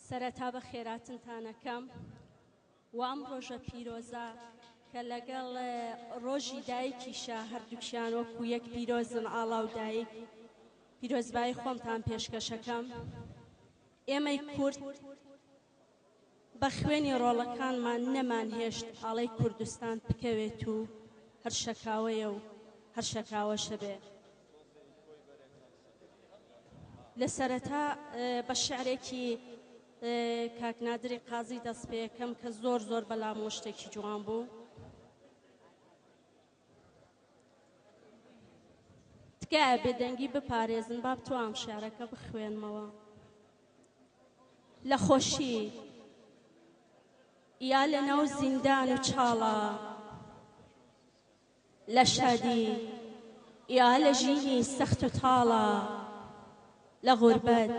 سەرەتا بە خێراتنتانەکەم وام ڕۆژە پیرۆزە کە لەگەڵ ڕۆژی دایکیشە هەردووکیان وەکو یەک پیرۆزن ئاڵا و دایک پیرۆزبایی خۆمتان پێشکەشەکەم. ئێمەی کورد بە خوێنی ڕۆڵەکانمان نەمان هێشت ئاڵەی کوردستان بکەوێت و هەر شەکاوەیە و هەر شەکاوەشە بێ. لە سەرەتا بە شعرێکی کاک نادری قازی دەست پێ یەکەم کە زۆر زۆر بەلام و شتێکی جوان بوو. تکایە بێدەنگی بپارێزن با بتوانم شعرەکە بخوێنمەوە. لە خۆشی یا لەناو زیندان و چاڵە، لە شادی یا لە ژینی سەخت و تاڵە، لە غوربەت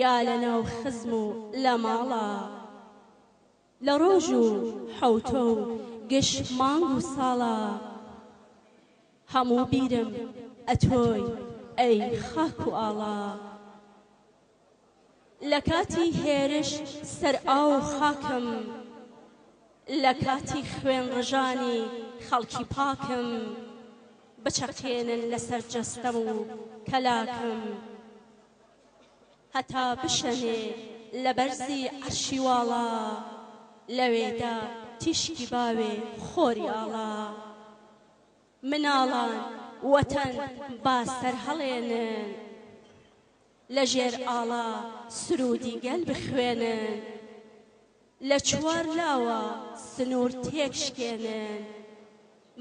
یا لەناو خزم و لە ماڵە، لە ڕۆژ و حەوتۆ و گشت مانگ و ساڵە، هەموو بیرم ئەتۆی ئەی خاک و ئاڵە. لە کاتی هێرش سەر ئاو خاکم، لە کاتی خوێن ڕژانی خەڵکی پاکم، بچەقێنن لەسەر جەستەم و کەلاکم، هەتا بشەنێ لە بەرزی عەرشی واڵا، لەوێدا تیشکی باوێ خۆری ئاڵا. مناڵان وەتەن با سەر هەڵێنن، لە ژێر ئاڵا سرودی گەل بخوێنن، لە چوار لاوە سنوور تێکشکێنن،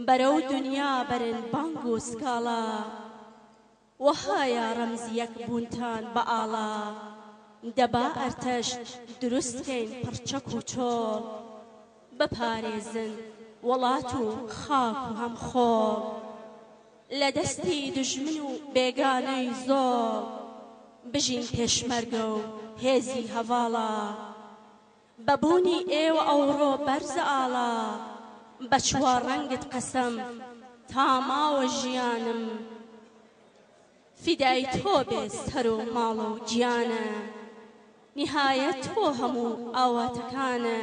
بەرەو دونیا بەرن بانگ و سکاڵا. وەهایە ڕەمزی یەک بوونتان بە ئاڵا، دەبا ئەرتەش دروستکەین پڕچەک و چۆڵ، بپارێزن وڵات و خاک و هەمخۆڵ، لە دەستی دوژمن و بێگانەی زۆڵ، بژین پێشمەرگە و هێزی هەڤاڵە. بەبوونی ئێوە ئەوڕۆ بەرزە ئاڵا، بە چوار ڕەنگت قەسەم تا ماوە ژیانم، فیدای تۆ بێ سەر و ماڵ و گیانە، نیهایەت تۆ هەموو ئاواتەکانە،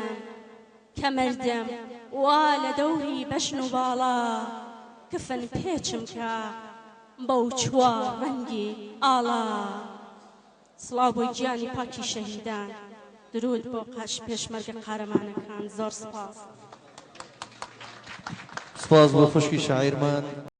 کە مردم وا لە دەوری بەژن و باڵا، کفن پێچم کە بەو چوار ڕەنگی ئاڵا. سڵاو بۆی گیانی پاکی شەهیدان، درود بۆ قاش پێشمەرگە قارەمانەکان. زۆر سپاس. سپاس بۆ خوشکی شاعیرمان.